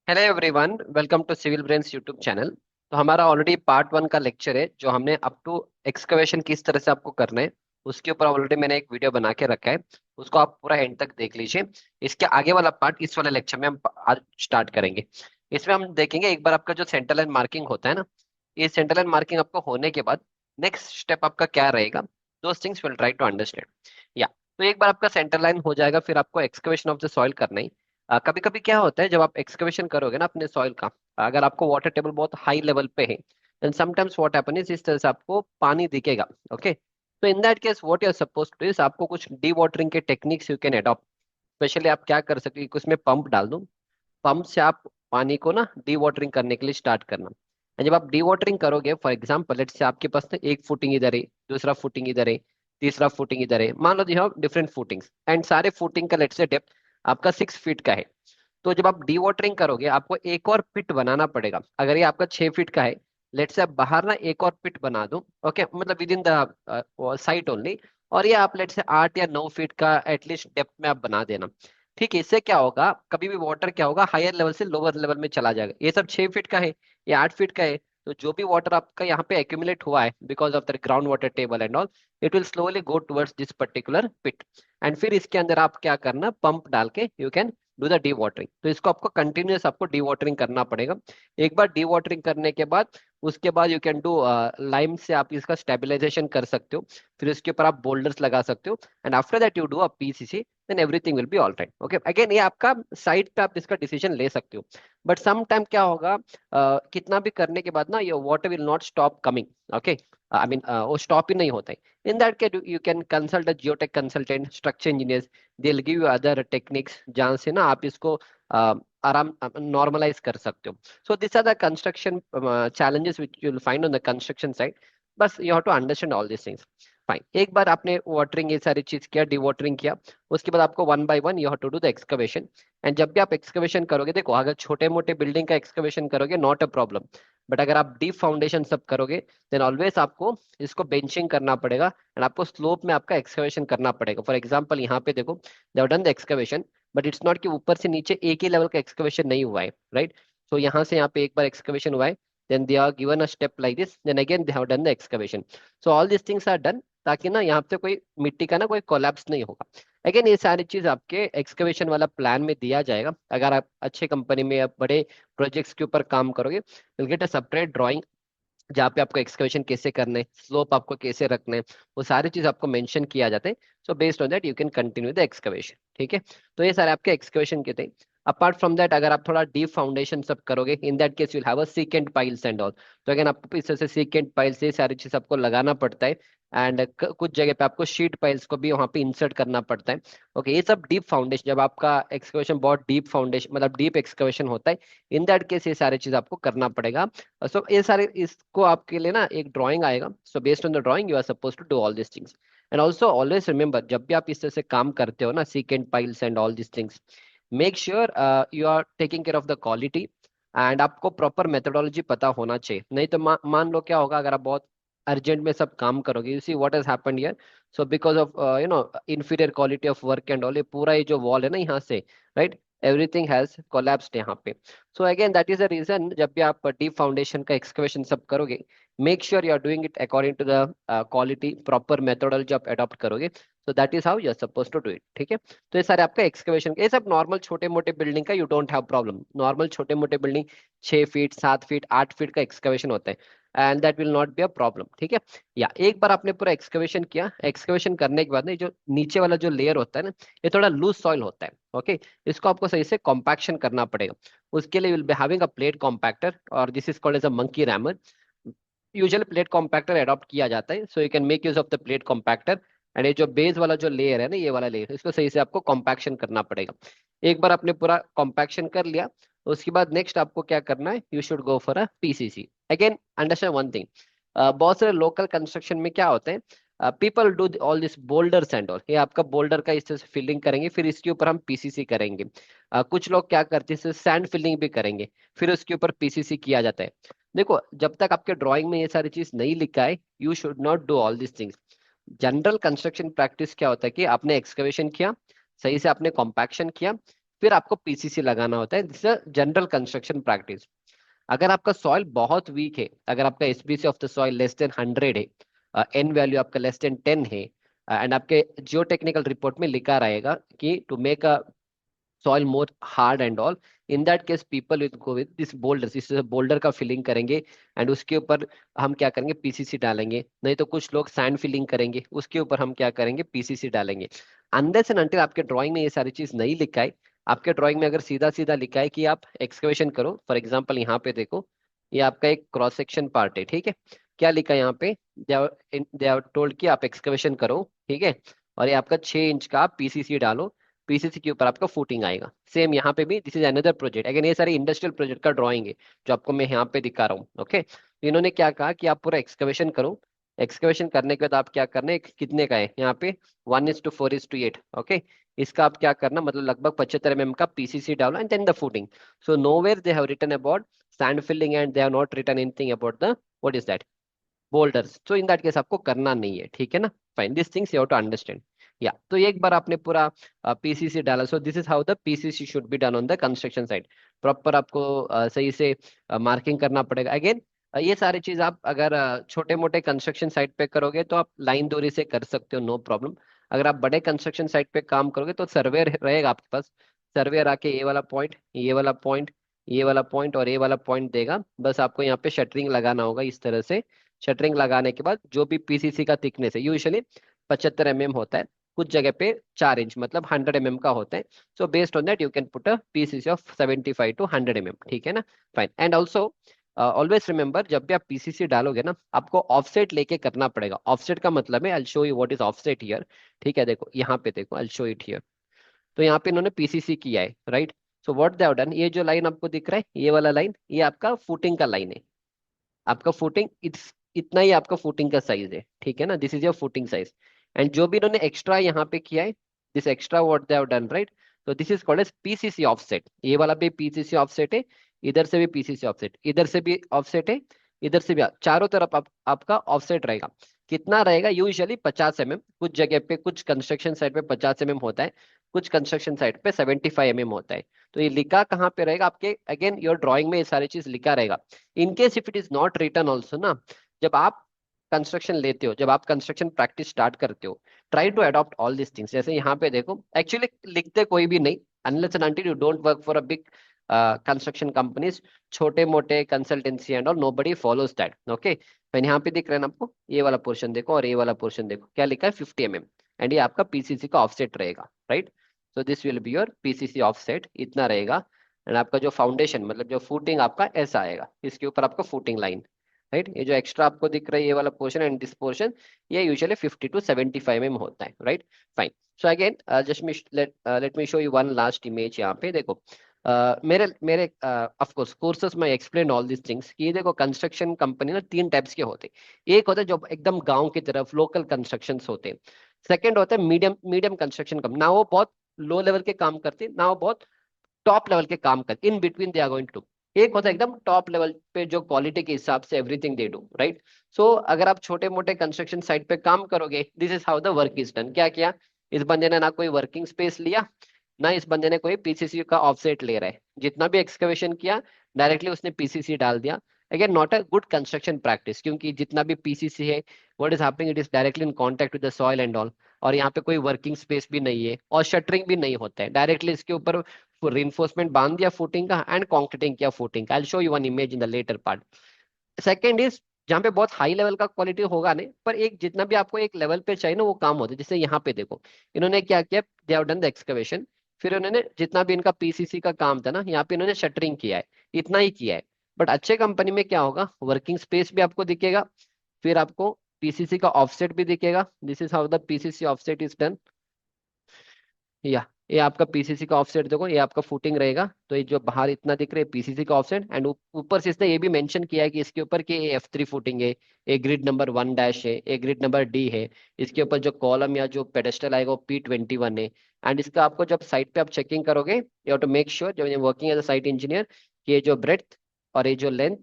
Hello everyone, welcome to civil brains YouTube channel. तो हमारा already part 1 का lecture है जो हमने अप टू एक्सकवेशन किस तरह से आपको करना है उसके ऊपर ऑलरेडी मैंने एक वीडियो बना के रखा है। उसको आप पूरा एंड तक देख लीजिए। इसके आगे वाला पार्ट इस वाले लेक्चर में हम आज स्टार्ट करेंगे। इसमें हम देखेंगे एक बार आपका जो सेंटर लाइन मार्किंग होता है ना, ये सेंटर लाइन मार्किंग आपको होने के बाद नेक्स्ट स्टेप आपका क्या रहेगा, those things will try to understand. या तो एक बार आपका सेंटर लाइन हो जाएगा, फिर आपको एक्सकवेशन ऑफ द सॉइल करना है। कभी कभी क्या होता है जब आप एक्सकवेशन करोगे ना अपने सॉइल का, अगर आपको वाटर टेबल बहुत हाई लेवल पे है, then sometimes what happen is इस तरह से आपको पानी दिखेगा। ओके, तो in that case what you are suppose to is आपको कुछ डी वाटरिंग के techniques you can adopt. Specially आप क्या कर सकते हो कि उसमें पंप डाल दो, पंप से आप पानी को ना डी वाटरिंग करने के लिए स्टार्ट करना। और जब आप डी वाटरिंग करोगे, फॉर एग्जाम्पल लेट्स से आपके पास ना एक फुटिंग इधर है, दूसरा फुटिंग इधर है, तीसरा फुटिंग इधर है, मान लो you have different footings and सारे फुटिंग का लेट्स से डेप्थ आपका 6 फीट का है। तो जब आप डी वाटरिंग करोगे आपको एक और पिट बनाना पड़ेगा। अगर ये आपका 6 फीट का है, लेट से आप बाहर ना एक और पिट बना दो। ओके, मतलब with in the site only. और ये आप लेट से 8 या 9 फीट का एटलीस्ट डेप्थ में आप बना देना। ठीक है, इससे क्या होगा, कभी भी वाटर क्या होगा हायर लेवल से लोअर लेवल में चला जाएगा। ये सब 6 फीट का है, ये 8 फीट का है, तो जो भी वाटर आपका यहाँ पे एक्यूमुलेट हुआ है because of the ground water table and all, it will slowly go towards this particular pit. And फिर इसके अंदर आप क्या करना, पंप डाल के you can do the dewatering. तो इसको आपको कंटिन्यूस आपको डी वाटरिंग करना पड़ेगा। एक बार डी वाटरिंग करने के बाद उसके बाद यू कैन डू लाइम से आप इसका स्टेबलाइजेशन कर सकते हो। फिर उसके ऊपर आप बोल्डर्स लगा सकते हो and after that you do a PCC, then everything will be all right. Okay, again ये आपका साइड पे आप इसका डिसीजन ले सकते हो। बट सम टाइम क्या होगा, कितना भी करने के बाद ना ये water will not stop coming. Okay, I mean वो स्टॉप ही नहीं होता है। इन that case you can consult a geotech consultant, structure engineer, they will give you other techniques जहाँ से ना आप इसको आराम नॉर्मलाइज कर सकते हो। So this are the construction challenges which you will find on the construction site. बस you have to understand all these things. Fine, एक बार आपने वाटरिंग ये सारी चीज किया, डी वाटरिंग किया, उसके बाद आपको one by one you have to do the excavation. And जब भी आप एक्सकवेशन करोगे, देखो अगर छोटे मोटे बिल्डिंग का एक्सकवेशन करोगे नॉट अ प्रॉब्लम, बट अगर आप डीप फाउंडेशन सब करोगे देन ऑलवेज आपको इसको बेंचिंग करना पड़ेगा एंड आपको स्लोप में आपका एक्सकवेशन करना पड़ेगा। फॉर एग्जाम्पल यहाँ पे देखो, दे have done the excavation, but it's not कि ऊपर से नीचे एक ही लेवल का एक्सकवेशन नहीं हुआ है, राइट। सो यहाँ से यहाँ पे एक बार एक्सकवेशन हुआ है, then they are given a step like this, then again they have done the excavation. So all these things are done ताकि ना यहाँ पे कोई मिट्टी का ना कोई कोलैप्स नहीं होगा। अगेन ये सारी चीज आपके एक्सकवेशन वाला प्लान में दिया जाएगा। अगर आप अच्छे कंपनी में या बड़े प्रोजेक्ट्स के ऊपर काम करोगे, will get a separate drawing जहाँ पे आपको एक्सकवेशन कैसे करना है, स्लोप आपको कैसे रखना है, वो सारी चीज आपको मेंशन किया जाता है। So based on that you can continue the excavation. ठीक है, तो ये सारे आपके एक्सकवेशन के थे। अपार्ट फ्रॉम दैट अगर आप थोड़ा डीप फाउंडेशन सब करोगे, इन that case will have a secant piles and all. तो अगेन आपको इस तरह से सीकेंट पाइल्स से सारी चीज आपको लगाना पड़ता है। एंड कुछ जगह पे आपको शीट पाइल्स को भी वहां पे इंसर्ट करना पड़ता है। ओके, ये सब डीप फाउंडेशन, जब आपका एक्सकवेशन बहुत डीप फाउंडेशन मतलब डीप एक्सकवेशन होता है, इन दैट केस ये सारी चीज आपको करना पड़ेगा। सो ये सारे इसको आपके लिए ना एक ड्राइंग आएगा। So based on the drawing you are suppose to do all this things. And also always remember, जब भी आप इस तरह से काम करते हो ना, secant piles and all this things, make sure you are taking care of the quality. And आपको प्रॉपर मेथोडोलॉजी पता होना चाहिए, नहीं तो मान लो क्या होगा, अगर आप बहुत अर्जेंट में सब काम करोगे, you see what has happened here. So because of inferior quality of work and all, ये पूरा ये जो वॉल है ना यहाँ से, राइट, एवरीथिंग हैज कोलैप्स्ड यहाँ पे। So again that is the reason, जब भी आप डीप फाउंडेशन का एक्सकवेशन सब करोगे, make sure you are doing it according to the quality, proper methodology आप अडॉप्ट करोगे। So that is how you are suppose to do it. ठीक है, तो ये सारे आपका एक्सकवेशन, ये सब नॉर्मल छोटे मोटे बिल्डिंग का you don't have problem. Normal छोटे मोटे बिल्डिंग 6 फीट 7 फीट 8 फीट का एक्सकवेशन होता है and that will not be a problem. ठीक है, या एक बार आपने पूरा एक्सकवेशन किया, एक्सकवेशन करने के बाद ना ये जो नीचे वाला जो लेयर होता है ना, ये थोड़ा लूज सॉइल होता है। ओके, इसको आपको सही से कॉम्पैक्शन करना पड़ेगा। उसके लिए will be having a plate compactor और this is called as a monkey rammer. Usually plate compactor adopt किया जाता है, so you can make use of the plate compactor. And ये जो बेस वाला जो लेयर है ना, ये वाला लेयर, इसको सही से आपको कॉम्पैक्शन करना पड़ेगा। एक बार आपने पूरा कॉम्पैक्शन कर लिया, उसके बाद नेक्स्ट आपको क्या करना है, you should go for a PCC. Again understand one thing, बहुत सारे लोकल कंस्ट्रक्शन में क्या होते हैं, people do all this boulders and all, ये आपका बोल्डर का इस तरह से फिलिंग करेंगे, फिर इसके ऊपर हम पीसीसी करेंगे। कुछ लोग क्या करते हैं, सैंड फिलिंग भी करेंगे, फिर उसके ऊपर पीसीसी किया जाता है। देखो, जब तक आपके ड्राइंग में ये सारी चीज नहीं लिखा है, you should not do all this things. General construction practice क्या होता है कि आपने एक्सकवेशन किया, सही से आपने कॉम्पैक्शन किया, फिर आपको पीसीसी लगाना होता है। This general construction practice. अगर आपका सॉइल बहुत वीक है, अगर आपका SBC of the soil less than 100 है, एन वैल्यू आपका लेस देन 10 है, एंड आपके जियो टेक्निकल रिपोर्ट में लिखा रहेगा कि to make a soil more hard and all, in that case people will go with this boulders, इस बोल्डर का फिलिंग करेंगे एंड उसके ऊपर हम क्या करेंगे, पीसीसी डालेंगे। नहीं तो कुछ लोग सैंड फिलिंग करेंगे, उसके ऊपर हम क्या करेंगे, पीसीसी डालेंगे। अनलेस एंड अनटिल आपके ड्राइंग में ये सारी चीज नहीं लिखा है, आपके ड्राइंग में अगर सीधा सीधा लिखा है कि आप एक्सकवेशन करो, फॉर एग्जाम्पल यहाँ पे देखो, ये आपका एक क्रॉस सेक्शन पार्ट है, ठीक है। क्या लिखा है यहाँ पे, दे आर टोल्ड कि आप एक्सकवेशन करो, ठीक है, और ये आपका 6 इंच का आप पीसीसी डालो, पीसीसी के ऊपर आपका फुटिंग आएगा। सेम यहाँ पे भी, this is another project again, ये सारे इंडस्ट्रियल प्रोजेक्ट का ड्राइंग है जो आपको मैं यहाँ पे दिखा रहा हूँ, ओके। तो इन्होंने क्या कहा कि आप पूरा एक्सकवेशन करो, एक्सकवेशन करने के बाद आप क्या करना है, कितने का है यहाँ पे, 1:4:8, ओके। इसका आप क्या करना, मतलब लगभग 75 mm का पीसीसी डालो and then the footing. So nowhere they have written about sand filling and they have not written anything about the what is that, boulders. So in that case आपको करना नहीं है, ठीक है ना। Fine, this things you have to understand. या तो एक बार आपने पूरा पीसीसी डाला, so this is how the PCC should be done on the construction site. Proper आपको सही से मार्किंग करना पड़ेगा। अगेन ये सारी चीज आप अगर छोटे मोटे कंस्ट्रक्शन साइट पे करोगे तो आप लाइन दूरी से कर सकते हो, नो प्रॉब्लम। अगर आप बड़े कंस्ट्रक्शन साइट पे काम करोगे तो सर्वेयर रहेगा आपके पास, सर्वेयर आके ये वाला पॉइंट, ये वाला पॉइंट, ये वाला पॉइंट और ये वाला पॉइंट देगा। बस आपको यहाँ पे शटरिंग लगाना होगा इस तरह से। शटरिंग लगाने के बाद जो भी पीसीसी का थिकनेस है, यूजुअली 75 mm होता है, कुछ जगह पे 4 इंच मतलब 100 mm का होता है। So based on that you can put a PCC of 75 to 100 mm, ठीक है ना। Fine, and also always remember, जब भी आप पीसीसी डालोगे ना, आपको ऑफसेट लेके करना पड़ेगा। ऑफसेट का मतलब है, I show you what is offset here, ठीक है। देखो यहाँ पे देखो, आई शो इट हियर। तो यहाँ पे इन्होंने पीसीसी किया है, right. So what they have done, ये जो लाइन आपको दिख रहा है, ये वाला लाइन, ये आपका फुटिंग का लाइन है। आपका फुटिंग इतना ही आपका फुटिंग का साइज है, ठीक है ना। This is your footing size. And जो भी इन्होंने एक्स्ट्रा यहाँ पे किया है, this extra what they have done, right. तो this is called as PCC offset. ये वाला भी पीसीसी ऑफसेट है, इधर से भी पीसीसी ऑफसेट, इधर से भी ऑफसेट है, इधर से भी, चारों तरफ आपका ऑफसेट रहेगा। कितना रहेगा, यूजुअली 50 mm, कुछ जगह पे कुछ कंस्ट्रक्शन साइट पे 50 mm होता है, कुछ कंस्ट्रक्शन साइट पे 75 mm होता है। तो ये लिखा कहाँ पे रहेगा आपके, अगेन योर ड्राइंग में ये सारी चीज लिखा रहेगा। In case if it is not written also ना, जब आप कंस्ट्रक्शन लेते हो, जब आप कंस्ट्रक्शन प्रैक्टिस स्टार्ट करते हो, try to adopt all this things. जैसे यहाँ पे देखो, एक्चुअली लिखते कोई भी नहीं, unless and until you don't work for a big construction companies, छोटे मोटे consultancy and all, nobody follows that, okay. मैंने यहाँ पे दिख रहा है ना आपको, ये वाला पोर्शन देखो और ये वाला पोर्शन देखो, क्या लिखा है, 50 mm, एंड ये आपका पीसीसी का ऑफसेट रहेगा, right. So this will be your PCC offset, इतना रहेगा। एंड आपका जो फाउंडेशन मतलब जो फूटिंग आपका ऐसा आएगा, इसके ऊपर आपका फूटिंग लाइन, राइट। ये जो एक्स्ट्रा आपको दिख रहा है ये वाला पोर्शन एंड दिस पोर्शन, ये यूजुअली 50 to 75 mm होता है, right. Fine. So again just me let me show you one last image. यहाँ पे देखो, मेरे मेरे ऑफ कोर्स कोर्सेज में एक्सप्लेन ऑल दिस थिंग्स कि ये देखो, कंस्ट्रक्शन कंपनी ना 3 टाइप्स के होते हैं। एक होता है जो एकदम गांव की तरफ लोकल कंस्ट्रक्शन होते हैं। सेकंड होता है मीडियम मीडियम कंस्ट्रक्शन कंपनी, ना वो बहुत लो लेवल के काम करते हैं, ना वो बहुत टॉप लेवल के काम करते, in between they are going to. एक होता है एकदम टॉप लेवल पे जो क्वालिटी के हिसाब से एवरीथिंग दे डू, राइट। सो अगर आप छोटे मोटे कंस्ट्रक्शन साइट पे काम करोगे, this is how the work is done. क्या किया, इस बंदे ने ना कोई वर्किंग स्पेस लिया, ना इस बंदे ने कोई पीसीसी का ऑफसेट ले रहा है, जितना भी एक्सकवेशन किया डायरेक्टली उसने पीसीसी डाल दिया। Again not a good construction practice, क्योंकि जितना भी पीसीसी है, what is happening, it is directly in contact with the soil and all. और यहाँ पे कोई वर्किंग स्पेस भी नहीं है और शटरिंग भी नहीं होता है, डायरेक्टली इसके ऊपर रिइंफोर्समेंट बांध दिया फुटिंग का एंड कॉन्क्रीटिंग किया फुटिंग का। I will show you one image in the later part. Second is, जहाँ पे बहुत हाई लेवल का क्वालिटी होगा नहीं, पर एक जितना भी आपको एक लेवल पे चाहिए ना वो काम होता है। जैसे यहाँ पे देखो, इन्होंने क्या किया, दे हैव डन द एक्सकवेशन, फिर उन्होंने जितना भी इनका पीसीसी का काम था ना, यहाँ पे इन्होंने शटरिंग किया है, इतना ही किया है। बट अच्छे कंपनी में क्या होगा, वर्किंग स्पेस भी आपको दिखेगा, फिर आपको पीसीसी का ऑफसेट भी दिखेगा। This is how the PCC offset is done. या ये आपका पीसीसी का ऑफसेट देखो, ये आपका फुटिंग रहेगा। तो ये जो बाहर इतना दिख रहा है पीसीसी का ऑफसेट, एंड ऊपर से इसने ये भी मेंशन किया है कि इसके ऊपर कि F3 फुटिंग है, ए ग्रिड नंबर 1 है, ए ग्रिड नंबर D है। इसके ऊपर जो कॉलम या जो पेडेस्टल आएगा वो P21 है। एंड इसका आपको जब साइट पे आप चेकिंग करोगे, you have to make sure जब working as a site engineer कि ये जो ब्रेड्थ और ये जो लेंथ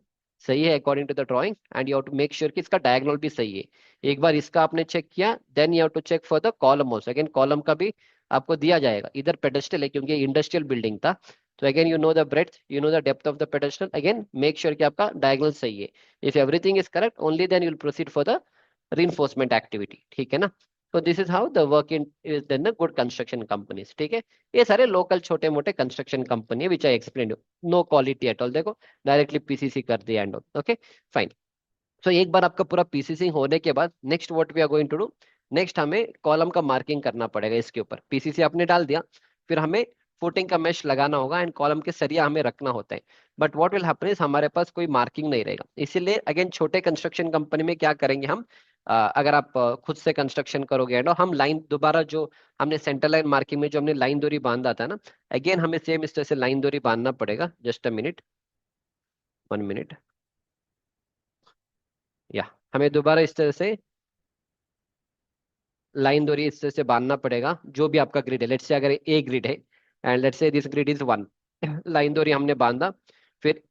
सही है according to the drawing, and you have to make sure कि इसका डायगोनल भी सही है। एक बार इसका आपने चेक किया, then you have to check for the column also. Again column का भी आपको दिया जाएगा। इधर पेडेस्टल है क्योंकि इंडस्ट्रियल बिल्डिंग था, तो again you know the breadth, you know the depth of the pedestal. Again make sure कि आपका डायगोनल सही है। If everything is correct only then you will proceed for the reinforcement activity, ठीक है ना। तो this is how the work in is done the good construction companies, ठीक है। ये सारे लोकल छोटे मोटे कंस्ट्रक्शन कंपनी है which I explain, no quality at all. देखो डायरेक्टली पीसीसी कर दिया and all, okay fine. So एक बार आपका पूरा पीसीसी होने के बाद next what we are going to do, next हमें कॉलम का मार्किंग करना पड़ेगा। इसके ऊपर पीसीसी आपने डाल दिया, फिर हमें फुटिंग का मेश लगाना होगा एंड कॉलम के सरिया हमें रखना होता है। But what will happen is हमारे पास कोई मार्किंग नहीं रहेगा, इसीलिए अगेन छोटे कंस्ट्रक्शन कंपनी में क्या करेंगे हम, अगर आप खुद से कंस्ट्रक्शन करोगे एंड हम लाइन दोबारा जो हमने सेंटर लाइन मार्किंग में जो हमने लाइन दूरी बांधा था ना, अगेन हमें सेम इस तरह से लाइन दूरी बांधना पड़ेगा। जस्ट अ मिनट, 1 मिनट, या हमें दोबारा इस तरह से लाइन दूरी इस तरह से बांधना पड़ेगा। जो भी आपका ग्रिड है, लेट्स से अगर ए ग्रिड है and let's say this grid is 1, line दूरी हमने बांधा। फिर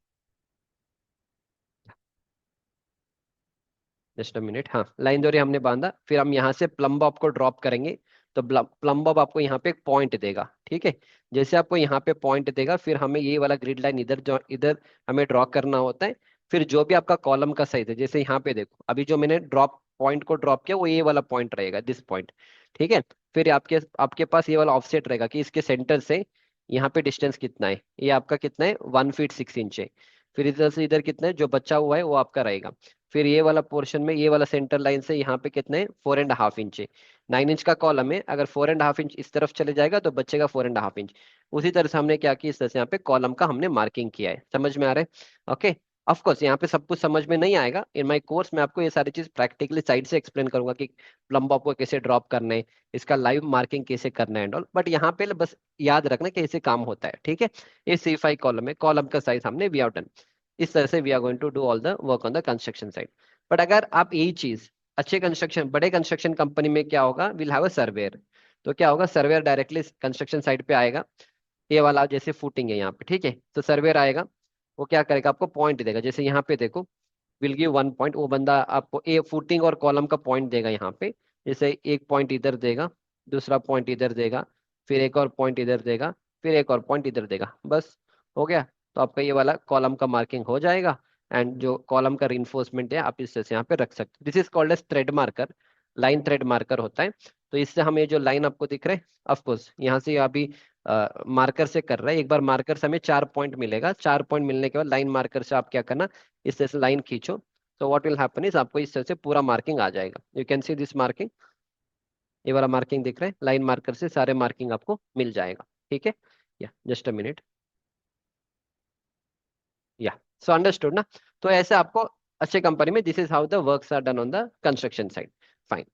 जस्ट अ मिनट, हाँ लाइन दूरी हमने बांधा, फिर हम यहाँ से प्लम बॉब को ड्रॉप करेंगे। तो प्लम बॉब आपको यहाँ पे एक पॉइंट देगा, ठीक है। जैसे आपको यहाँ पे पॉइंट देगा, फिर हमें ये वाला ग्रिड लाइन इधर जो इधर हमें ड्रॉ करना होता है। फिर जो भी आपका कॉलम का साइज है, जैसे यहाँ पे देखो अभी जो मैंने ड्रॉप पॉइंट को ड्रॉप किया वो ये वाला पॉइंट रहेगा, दिस पॉइंट, ठीक है। फिर आपके आपके पास ये वाला ऑफसेट रहेगा कि इसके सेंटर से यहाँ पे डिस्टेंस कितना है, ये आपका कितना है 1 फीट 6 इंच है। फिर इधर से इधर कितना है जो बचा हुआ है वो आपका रहेगा। फिर ये वाला पोर्शन में ये वाला सेंटर लाइन से यहाँ पे कितना है 4.5 इंच है। 9 इंच का कॉलम है, अगर 4.5 इंच इस तरफ चले जाएगा तो बचेगा 4.5 इंच। उसी तरह से हमने क्या किया, इस तरह से यहाँ पे कॉलम का हमने मार्किंग किया है। समझ में आ रहा है? ओके। ऑफ कोर्स यहाँ पे सब कुछ समझ में नहीं आएगा, इन माय कोर्स मैं आपको ये सारी चीज प्रैक्टिकली साइड से एक्सप्लेन करूंगा कि प्लम्ब आपको कैसे ड्रॉप करना है, इसका लाइव मार्किंग कैसे करना है एंड ऑल। बट यहाँ पे बस याद रखना कैसे काम होता है, ठीक है। ये C5 कॉलम है, कॉलम का साइज हमने वी हैव डन। इस तरह से we are going to do all the work on the construction side. But अगर आप यही चीज अच्छे कंस्ट्रक्शन बड़े कंस्ट्रक्शन कंपनी में क्या होगा, विल हैव अ सर्वेयर। तो क्या होगा, सर्वेयर डायरेक्टली कंस्ट्रक्शन साइट पे आएगा। ये वाला जैसे फुटिंग है यहाँ पे, ठीक है, तो सर्वेयर आएगा, वो क्या करेगा आपको पॉइंट देगा। जैसे यहाँ पे देखो, विल गिव 1 पॉइंट, वो बंदा आपको ए फुटिंग और कॉलम का पॉइंट देगा यहाँ पे। जैसे एक पॉइंट इधर देगा, दूसरा पॉइंट इधर देगा, फिर एक और पॉइंट इधर देगा, फिर एक और पॉइंट इधर देगा, बस हो गया। तो आपका ये वाला कॉलम का मार्किंग हो जाएगा। एंड जो कॉलम का रिइंफोर्समेंट है आप इस तरह से यहाँ पे रख सकते हो। This is called as thread marker, line thread marker होता है। तो इससे हमें जो लाइन आपको दिख रहा है, ऑफकोर्स यहाँ से अभी मार्कर से कर रहा है। एक बार मार्कर से हमें 4 पॉइंट मिलेगा, 4 पॉइंट मिलने के बाद लाइन मार्कर से आप क्या करना, इस तरह से लाइन खींचो। तो व्हाट विल हैपन इज आपको इस तरह से पूरा मार्किंग आ जाएगा। You can see this marking, ये वाला मार्किंग दिख रहा है, लाइन मार्कर से सारे मार्किंग आपको मिल जाएगा, ठीक है। या जस्ट अ मिनट, या सो अंडरस्टूड ना। तो ऐसे आपको अच्छे कंपनी में this is how the works are done on the construction side. Fine,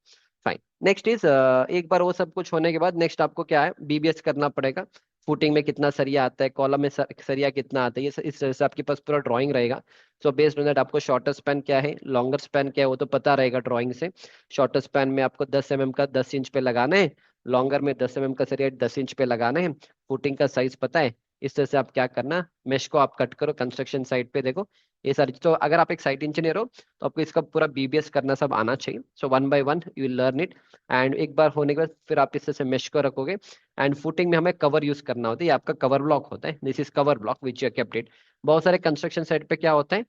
fine. Next is, एक बार वो सब कुछ होने के बाद नेक्स्ट आपको क्या है, बीबीएस करना पड़ेगा। फुटिंग में कितना सरिया आता है, कॉलम में सरिया कितना आता है, ये इस तरह से आपके पास पूरा ड्राइंग रहेगा। सो बेस्ड ऑन दैट आपको शॉर्टर स्पैन क्या है, लॉन्गर स्पैन क्या है, वो तो पता रहेगा ड्राइंग से। शॉर्टर स्पैन में आपको 10 mm का 10 इंच पे लगाना है, लॉन्गर में 10 mm का सरिया 10 इंच पे लगाना है। फुटिंग का साइज पता है। इस तरह से आप क्या करना, मेश को आप कट करो कंस्ट्रक्शन साइट पे। देखो ये सारी, तो अगर आप एक साइट इंजीनियर हो तो आपको इसका पूरा बीबीएस करना सब आना चाहिए। सो 1 by 1 you learn it. And एक बार होने के बाद फिर आप इस तरह से मेश को रखोगे। एंड फुटिंग में हमें कवर यूज करना होता है, ये आपका कवर ब्लॉक होता है, this is cover block which you kept it. बहुत सारे कंस्ट्रक्शन साइट पे क्या होता है,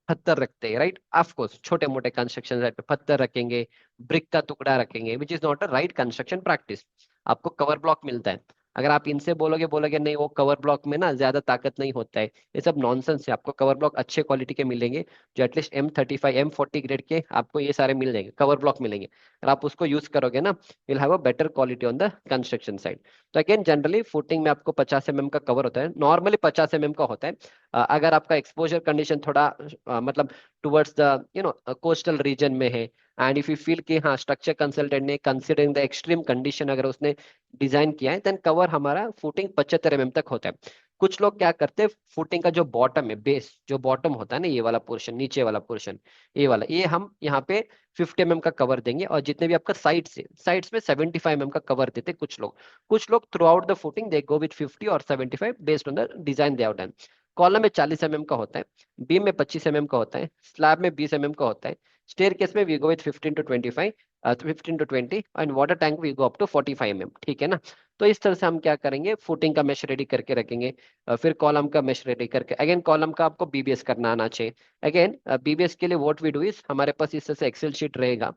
पत्थर रखते हैं, राइट। ऑफ कोर्स छोटे मोटे कंस्ट्रक्शन साइट पे पत्थर रखेंगे, ब्रिक का टुकड़ा रखेंगे, which is not a right construction practice. आपको कवर ब्लॉक मिलता है। अगर आप इनसे बोलोगे बोलोगे नहीं वो कवर ब्लॉक में ना ज्यादा ताकत नहीं होता है, ये सब नॉनसेंस है। आपको कवर ब्लॉक अच्छे क्वालिटी के मिलेंगे, जो एटलीस्ट M35 M40 ग्रेड के आपको ये सारे मिल जाएंगे, कवर ब्लॉक मिलेंगे। अगर आप उसको यूज करोगे ना, will have a better quality on the construction side. तो अगेन जनरली फुटिंग में आपको 50 mm का कवर होता है, नॉर्मली 50 mm का होता है। अगर आपका एक्सपोजर कंडीशन थोड़ा मतलब टुवर्ड्स द कोस्टल रीजन में है, एंड इफ यू फील कि हाँ स्ट्रक्चर कंसल्टेंट ने कंसिडरिंग द एक्सट्रीम कंडीशन अगर उसने डिजाइन किया है, देन कवर हमारा फुटिंग 75 mm तक होता है। कुछ लोग क्या करते हैं, फुटिंग का जो बॉटम है, बेस जो बॉटम होता है ना, ये वाला पोर्शन, नीचे वाला पोर्शन, ये वाला, ये हम यहाँ पे 50 mm का कवर देंगे। और जितने भी आपका साइड्स में 75 mm का कवर देते हैं कुछ लोग। कुछ लोग through out the footing they go with 50 और 75 based on the design they have done. Column में 40 mm का होता है, बीम में 25 mm का होता है, स्लैब में 20 mm का होता है, स्टेयर केस में we go with 15 to 25, 15 to 20, and water tank we go up to 45 mm, ठीक है ना। तो इस तरह से हम क्या करेंगे, फुटिंग का मेश रेडी करके रखेंगे। फिर कॉलम का मेश रेडी करके, अगेन कॉलम का आपको बीबीएस करना आना चाहिए। अगेन बीबीएस के लिए व्हाट वी डू इज, हमारे पास इस तरह से एक्सेल शीट रहेगा।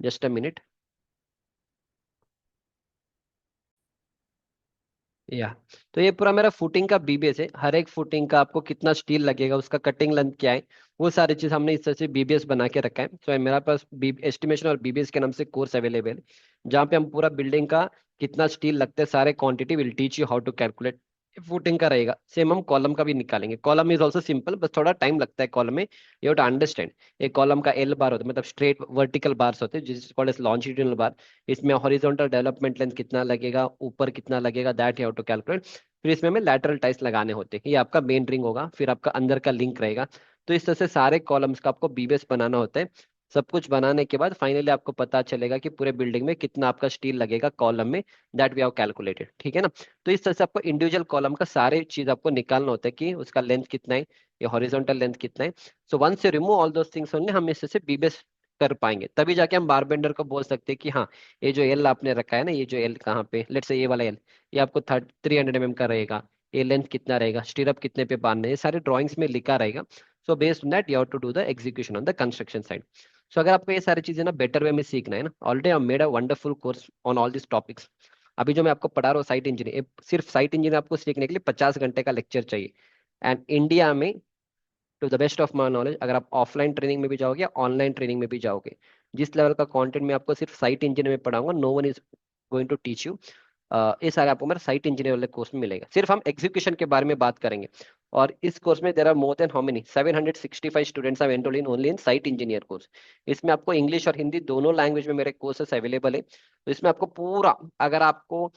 Just a minute. या तो ये पूरा मेरा फुटिंग का बीबीएस है, हर एक फुटिंग का आपको कितना स्टील लगेगा, उसका कटिंग लेंथ क्या है, वो सारी चीज हमने इस तरह से बीबीएस बना के रखा है। सो मेरा पास एस्टिमेशन और बीबीएस के नाम से कोर्स अवेलेबल है, जहाँ पे हम पूरा बिल्डिंग का कितना स्टील लगता है सारे quantity will teach you how to calculate. Footing का रहेगा सेम, हम कॉलम का भी निकालेंगे। कॉलम इज ऑल्सो सिंपल, बस थोड़ा टाइम लगता है कॉलम में। यू हैव टू अंडरस्टैंड, एक कॉलम का एल बार होता है, मतलब स्ट्रेट वर्टिकल बार्स होते हैं, जिस कॉल्ड एज लॉन्जिट्यूडनल बार। इसमें हॉरिजॉन्टल डेवलपमेंट लेंथ कितना लगेगा, ऊपर कितना लगेगा, that you have to calculate. फिर इसमें हमें लैटरल टाइल्स लगाने होते हैं, ये आपका मेन रिंग होगा, फिर आपका अंदर का लिंक रहेगा। तो इस तरह से सारे कॉलम्स का आपको बीबीएस बनाना होता है। सब कुछ बनाने के बाद फाइनली आपको पता चलेगा कि पूरे बिल्डिंग में कितना आपका स्टील लगेगा कॉलम में, दैट वी हैव कैलकुलेटेड, ठीक है ना। तो इस तरह से आपको इंडिविजुअल कॉलम का सारे चीज आपको निकालना होता है कि उसका लेंथ कितना है, ये हॉरिजॉन्टल लेंथ कितना है। So once you remove all those things only हम इस तरह से बीबीएस कर पाएंगे, तभी जाके हम बारबेंडर को बोल सकते हैं कि हाँ, ये जो एल आपने रखा है ना, ये जो एल कहाँ पे, लेट्स से ये वाला एल, ये आपको 300 mm का रहेगा, ये लेंथ कितना रहेगा, स्टीरअप कितने पे बांधना है, ये सारे ड्राइंग्स में लिखा रहेगा। So based on that you have to do the execution on the construction side. So अगर आपको ये सारी चीजें ना बेटर वे में सीखना है ना, already I made a wonderful course on all this topics. अभी जो मैं आपको पढ़ा रहा हूँ साइट इंजीनियर, सिर्फ साइट इंजीनियर आपको सीखने के लिए 50 घंटे का लेक्चर चाहिए। एंड इंडिया में to the best of my knowledge, अगर आप ऑफलाइन ट्रेनिंग में भी जाओगे या ऑनलाइन ट्रेनिंग में भी जाओगे, जिस लेवल का कंटेंट मैं आपको सिर्फ साइट इंजीनियर में पढ़ाऊंगा, no one is going to teach you. ये सारे आपको मेरा साइट इंजीनियर वाले कोर्स में मिलेगा। सिर्फ हम एग्जीक्यूशन के बारे में बात करेंगे। और इस कोर्स में there are more than how many 765 students are enrolled in only in site engineer course. इसमें आपको इंग्लिश और हिंदी दोनों लैंग्वेज में मेरे कोर्सेस अवेलेबल है। तो इसमें आपको पूरा, अगर आपको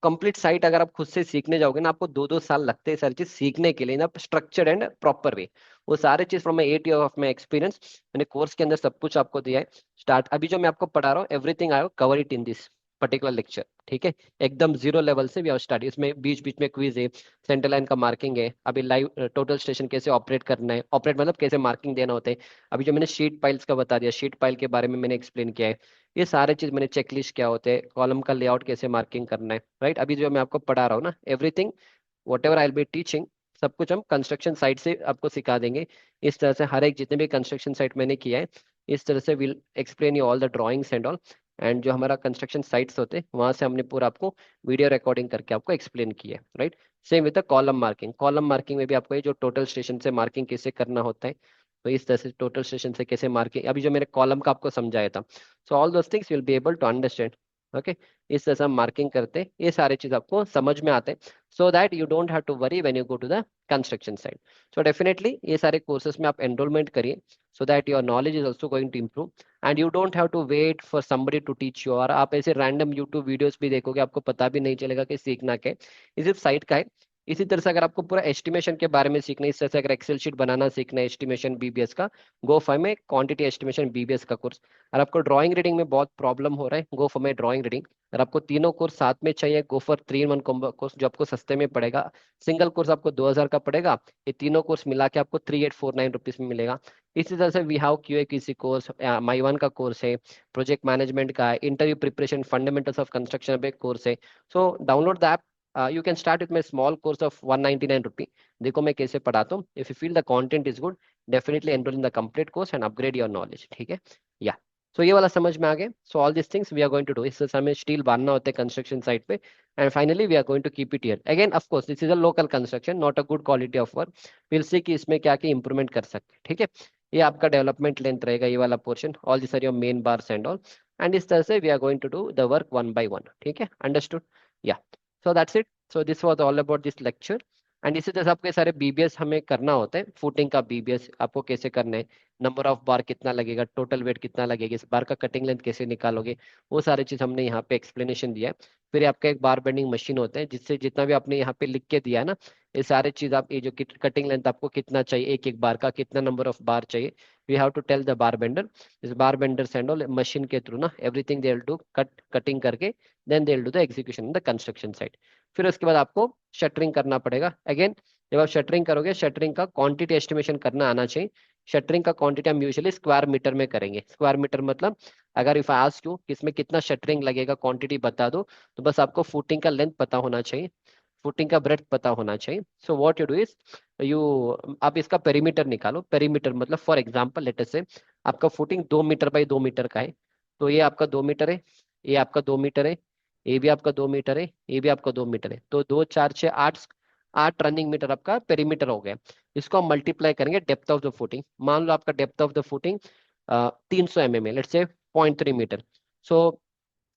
कंप्लीट साइट अगर आप खुद से सीखने जाओगे ना, आपको 2-2 साल लगते हैं सारी चीज सीखने के लिए ना, स्ट्रक्चर्ड एंड प्रॉपर वे। वो सारे चीज from my 8 year of my experience, मैंने कोर्स के अंदर सब कुछ आपको दिया है। स्टार्ट अभी जो मैं आपको पढ़ा रहा हूँ, everything I cover it in this particular lecture, ठीक है। एकदम जीरो लेवल से वी आर स्टार्ट, इसमें बीच बीच में क्विज है, सेंटर लाइन का मार्किंग है, अभी लाइव टोटल स्टेशन कैसे ऑपरेट करना है, ऑपरेट मतलब कैसे मार्किंग देना होता है। अभी जो मैंने शीट पाइल्स का बता दिया, शीट पाइल के बारे में मैंने एक्सप्लेन किया है। ये सारे चीज मैंने चेकलिस्ट क्या होते हैं, कॉलम का लेआउट कैसे मार्किंग करना है, राइट। अभी जो मैं आपको पढ़ा रहा हूँ ना, everything what ever I be teaching, सब कुछ हम कंस्ट्रक्शन साइट से आपको सिखा देंगे। इस तरह से हर एक जितने भी कंस्ट्रक्शन साइट मैंने किया है, इस तरह से will explain you all the drawings and all. And जो हमारा कंस्ट्रक्शन साइट्स होते हैं, वहां से हमने पूरा आपको वीडियो रिकॉर्डिंग करके आपको एक्सप्लेन किया है, right. Same with the column marking, column marking में भी आपको ये जो टोटल स्टेशन से मार्किंग कैसे करना होता है, तो इस तरह से टोटल स्टेशन से कैसे मार्किंग, अभी जो मेरे कॉलम का आपको समझाया था। So all those things will be able to understand. Okay, इस तरह से हम मार्किंग करते हैं, ये सारे चीज आपको समझ में आते हैं, so that you don't have to worry when you go to the construction site. So definitely ये सारे कोर्सेज में आप एनरोलमेंट करिए, so that your knowledge is also going to improve। And you don't have to wait for somebody to teach you, और आप ऐसे random YouTube videos भी देखोगे, आपको पता भी नहीं चलेगा कि सीखना क्या है। ये सिर्फ साइट का है। इसी तरह से अगर आपको पूरा एस्टिमेशन के बारे में सीखना है, इस तरह से अगर एक्सेल शीट बनाना सीखना है एस्टिमेशन बीबीएस का, गो फॉर में क्वांटिटी एस्टिमेशन बीबीएस का कोर्स। और आपको ड्राइंग रीडिंग में बहुत प्रॉब्लम हो रहा है, गो फॉर में ड्राइंग रीडिंग। अगर आपको तीनों कोर्स साथ में चाहिए, go for 3 in 1 combo course, जो आपको सस्ते में पड़ेगा। सिंगल कोर्स आपको 2000 का पड़ेगा, ये तीनों कोर्स मिला के आपको 3849 रुपीज में मिलेगा। इसी तरह से वी हैव क्यूए किसी कोर्स, माई वन का कोर्स है, प्रोजेक्ट मैनेजमेंट का है, interview preparation fundamentals of construction पे कोर्स है। So download the app, you can start with my small course of 199 रुपी। देखो मैं कैसे पढ़ाता हूँ, if you feel the content is good, definitely enrol in the complete course and upgrade your knowledge, ठीक है। या सो ये वाला समझ में आ गया। So all this things we are going to do, इससे हमें स्टील बांधना होता है कंस्ट्रक्शन साइट पे। And finally we are going to keep it here again, of course this is a local construction, not a good quality of work. Will see कि इसमें क्या क्या इंप्रूवमेंट कर सकते हैं, ठीक है। ये आपका डेवलपमेंट लेंथ रहेगा, ये वाला portion, all this are your main bars and all. And इस तरह से we are going to do the work one by one, ठीक है, अंडरस्टूड। या so that's it, so this was all about this lecture. And इसी तरह से आपके सारे बीबीएस हमें करना होता है, फुटिंग का बीबीएस आपको कैसे करना है, नंबर ऑफ बार कितना लगेगा, टोटल वेट कितना लगेगा, इस बार का कटिंग लेंथ कैसे निकालोगे, वो सारी चीज हमने यहाँ पे एक्सप्लेनेशन दिया है। फिर आपका एक बार बेंडिंग मशीन होता है, जिससे जितना भी आपने यहाँ पे लिख के दिया है ना, ये सारे चीज आप, ये जो कटिंग लेंथ आपको कितना चाहिए, एक एक बार का कितना नंबर ऑफ बार चाहिए, we have to tell the bar bender. इस bar bender and all machine के थ्रू ना, everything they will do cutting करके, then they will do the execution in the construction site. फिर उसके बाद आपको shuttering करना पड़ेगा। अगेन जब आप शटरिंग करोगे, शटरिंग का क्वांटिटी एस्टिमेशन करना आना चाहिए। शटरिंग का क्वांटिटी हम यूजुअली स्क्वायर मीटर में करेंगे। स्क्वायर मीटर मतलब अगर इफ आस्क यू इसमें कितना शटरिंग लगेगा, क्वांटिटी बता दो, तो बस आपको फुटिंग का लेंथ पता होना चाहिए, फुटिंग का ब्रेड्थ पता होना चाहिए। So what you do is you, आप इसका पेरीमीटर निकालो। पेरीमीटर मतलब फॉर एग्जांपल लेट अस से आपका फुटिंग 2 मीटर बाई 2 मीटर का है, तो ये आपका 2 मीटर है, ये आपका 2 मीटर है, ये भी आपका 2 मीटर है, ये भी आपका 2 मीटर है, तो 2 4 6 8, 8 रनिंग मीटर आपका पेरीमीटर हो गया। इसको हम मल्टीप्लाई करेंगे डेप्थ ऑफ द फुटिंग। मान लो आपका depth of the footing 300 mm है, let's say 0.3 metre. So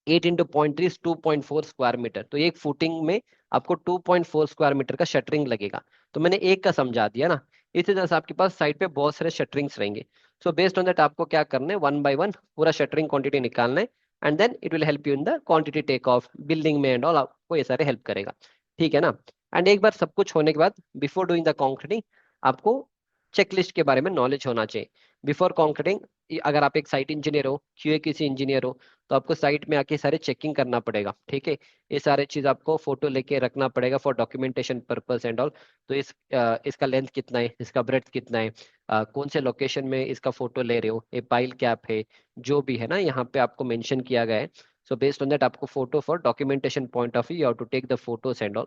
8 × 0.3 2.4 square metre, तो एक फुटिंग में आपको 2.4 स्क्वायर मीटर का शटरिंग लगेगा। तो मैंने एक का समझा दिया ना। इसी तरह से आपके पास साइड पे बहुत सारे शटरिंग्स रहेंगे। सो बेस्ड ऑन दैट आपको क्या करना है, वन बाय वन पूरा शटरिंग क्वांटिटी निकालना है, and then it will help you in the quantity take off building में एंड ऑल, आपको ये सारे हेल्प करेगा। ठीक है ना। एंड एक बार सब कुछ होने के बाद बिफोर डूइंग द कॉन्क्रीटिंग आपको चेकलिस्ट के बारे में नॉलेज होना चाहिए। बिफोर कॉन्क्रीटिंग, अगर आप एक साइट इंजीनियर हो, क्यूए किसी इंजीनियर हो, तो आपको साइट में आके सारे चेकिंग करना पड़ेगा। ठीक है, ये सारे चीज आपको फोटो लेके रखना पड़ेगा for documentation purpose and all. तो इसका लेंथ कितना है, इसका ब्रेड्थ कितना है, कौन से लोकेशन में इसका फोटो ले रहे हो, ये पाइल कैप है, जो भी है ना यहाँ पे आपको मेंशन किया गया है। सो बेस्ड ऑन दैट आपको photo for documentation point of view, you have to take the photos and all.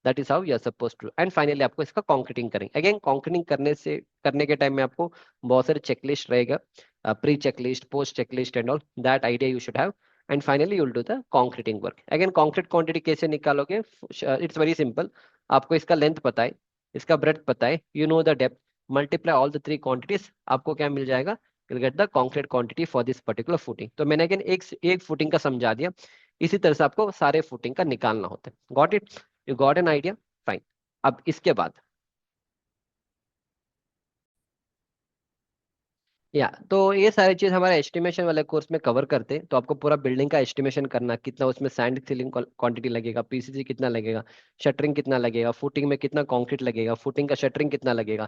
That is how you are suppose to. And finally आपको इसका कॉन्क्रीटिंग करेंगे। अगेन कॉन्क्रीटिंग करने के time में आपको बहुत सारे चेकलिस्ट रहेगा, pre checklist, post checklist and all that idea you should have. And finally you'll do the concreting work. Again concrete quantity कैसे निकालोगे, it's very simple। आपको इसका लेंथ पता है, इसका ब्रेड्थ पता है, you know the depth, multiply all the three quantities, आपको क्या मिल जाएगा, you'll get the concrete quantity for this particular footing। तो मैंने अगेन एक फुटिंग का समझा दिया। इसी तरह से आपको सारे फुटिंग का निकालना होता है। Got it, you got an idea, fine. अब इसके बाद या तो ये सारी चीज हमारे एस्टिमेशन वाले कोर्स में कवर करते हैं। तो आपको पूरा बिल्डिंग का एस्टिमेशन करना, कितना उसमें सैंड सीलिंग क्वांटिटी लगेगा, पीसीसी कितना लगेगा, शटरिंग कितना लगेगा, फुटिंग में कितना कंक्रीट लगेगा, फुटिंग का शटरिंग कितना लगेगा,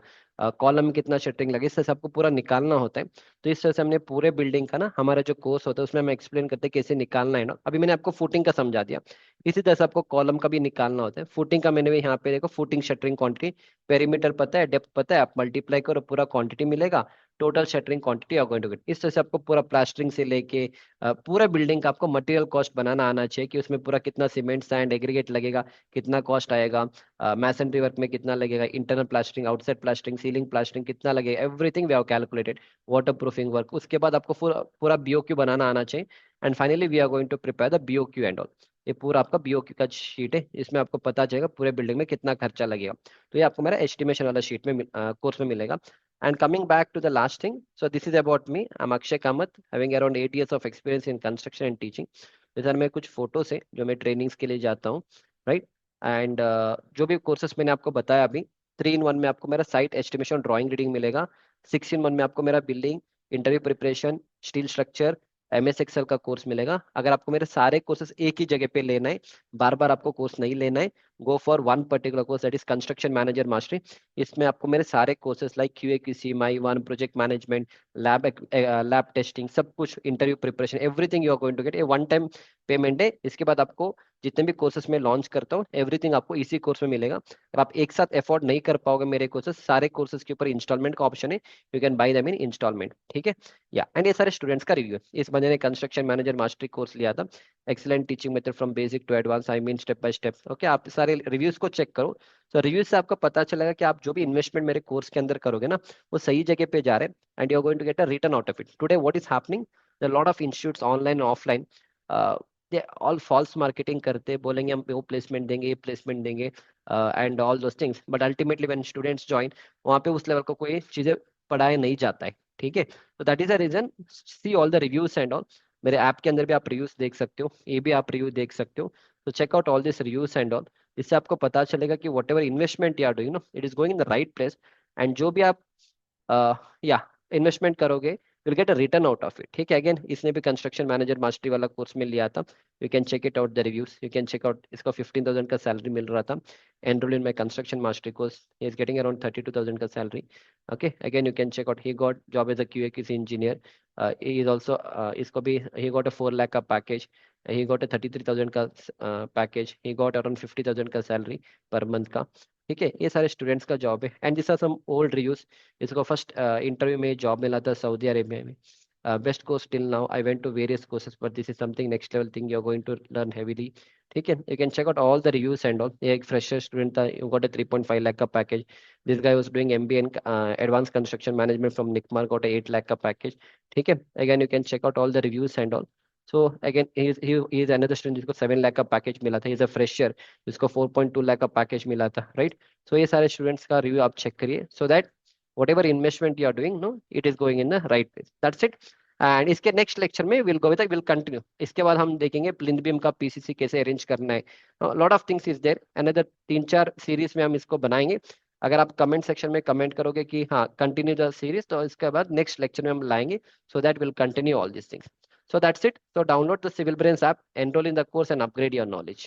कॉलम में कितना शटरिंग लगेगा, इससे सबको पूरा निकालना होता है। तो इस तरह से हमने पूरे बिल्डिंग का ना, हमारा जो कोर्स होता है उसमें हम एक्सप्लेन करते हैं कैसे निकालना है ना। अभी मैंने आपको फुटिंग का समझा दिया, इसी तरह से आपको कॉलम का भी निकालना होता है। फुटिंग का मैंने भी यहाँ पे देखो, फुटिंग शटरिंग क्वांटिटी, पेरीमीटर पता है, डेप्थ पता है, आप मल्टीप्लाई करो पूरा क्वांटिटी मिलेगा, total shuttering quantity are going to get. इस तरह से आपको पूरा प्लास्टरिंग से लेके पूरा बिल्डिंग का आपको मटेरियल कॉस्ट बनाना आना चाहिए, कि उसमें पूरा कितना सीमेंट सैंड एग्रीगेट लगेगा, कितना कॉस्ट आएगा, मैसनरी वर्क में कितना लगेगा, internal plastering, outside plastering, ceiling plastering कितना लगेगा, everything we have calculated. Waterproofing work, उसके बाद आपको पूरा पूरा बीओक्यू बनाना आना चाहिए। And finally we are going to prepare the BOQ and all. ये पूरा आपका बीओक्यू का शीट है, इसमें आपको पता चलेगा पूरे बिल्डिंग में कितना खर्चा लगेगा। तो ये आपको मेरा एस्टिमेशन वाला शीट में कोर्स में मिलेगा। And coming back to the last thing, so this is about me. I'm Akshay Kamath, having around 8 years of experience in construction and teaching. तो सर मैं कुछ फोटोज है जो मैं ट्रेनिंग्स के लिए जाता हूँ, राइट। एंड जो भी कोर्सेस मैंने आपको बताया अभी, 3 in 1 में आपको मेरा साइट एस्टिमेशन ड्राइंग रीडिंग मिलेगा। 6 in 1 में आपको मेरा building, interview preparation, steel structure, MS Excel का कोर्स मिलेगा। अगर आपको मेरे सारे कोर्सेज एक ही जगह पे लेना है, बार बार आपको कोर्स नहीं लेना है, go for one particular course, that is construction manager mastery. इसमें आपको मेरे सारे courses like QA QC, Mivan, project management, lab testing, सब कुछ, interview preparation, everything you are going to get. A one time payment है। इसके बाद आपको जितने भी कोर्सेज में लॉन्च करता हूँ, एवरीथिंग आपको इसी कोर्स में मिलेगा। अगर आप एक साथ अफोर्ड नहीं कर पाओगे मेरे कोर्सेज, सारे कोर्सेज के ऊपर इंस्टॉलमेंट का ऑप्शन है, you can buy them in installment. ठीक है, या एंड ये सारे स्टूडेंट्स का रिव्यू है। इस बंदे ने कंस्ट्रक्शन मैनेजर मास्टरी कोर्स लिया था, excellent teaching method from basic to advance, I mean step by step. Okay, आप सारे रिव्यूज को चेक करो। तो रिव्यू से आपको पता चलेगा कि आप जो भी इन्वेस्टमेंट मेरे कोर्स के अंदर करोगे ना, वो सही जगह पे जा रहे हैं, and you are going to get a return out of it. Today what is happening, the lot of institutes online offline, they all false marketing करते, बोलेंगे हम वो प्लेसमेंट देंगे, ये प्लेसमेंट देंगे, and all those things, but ultimately when students join, वहाँ पे उस लेवल को कोई चीजें पढ़ाया नहीं जाता है। ठीक है, तो that is the reason, see all the reviews and all. मेरे ऐप के अंदर भी आप रिव्यूज देख सकते हो, ये भी आप रिव्यू देख सकते हो। तो check out all this reviews and all. इससे आपको पता चलेगा कि whatever investment you are doing no, it is going in the right place. And जो भी आप या इन्वेस्टमेंट करोगे, will get a return out of it. ठीक है, अगेन इसने भी कंस्ट्रक्शन मैनेजर मास्टरी वाला कोर्स में लिया था। You can check it out the reviews, you can check out, इसका 15,000 का सैलरी मिल रहा था। Enrol in my construction mastery course, he is getting around 32,000 का salary. Okay, again you can check out, he got job as a QA किसी engineer. He is also, इसको भी he got a 4 lakh का package. He got a 33,000 का package, he got around 50,000 का salary per month का। ठीक है, ये सारे स्टूडेंट्स का जॉब है। And this are some old reviews. इसको फर्स्ट इंटरव्यू में जॉब मिला था सऊदी अरेबिया में। Best course till now, I went to various courses but this is something next level thing you are going to learn heavily. ठीक है, you can check out all the reviews and all. ये एक fresher student था, you got a 3.5 lakh का package. This guy was doing MBA in advance construction management from NICMAR, got a 8 lakh का package. ठीक है, again you can check out all the reviews and all. So again he is another student जिसको 7 लाख का package मिला था, is a fresher जिसको 4.2 लाख का package मिला था, राइट। सो ये सारे स्टूडेंट्स का रिव्यू आप चेक करिए, so that whatever investment you are doing, no, it is going in the right place. That's it. And इसके नेक्स्ट लेक्चर में विल गो विल कंटिन्यू। इसके बाद हम देखेंगे प्लिंथ बीम का पीसीसी कैसे अरेंज करना है। Lot of things is there, another 3-4 series में हम इसको बनाएंगे। अगर आप कमेंट सेक्शन में कमेंट करोगे कि हाँ कंटिन्यू द सीरीज, तो इसके बाद नेक्स्ट लेक्चर में हम लाएंगे, so that will continue all this things. So that's it. So download the Civil Brains app, enroll in the course and upgrade your knowledge.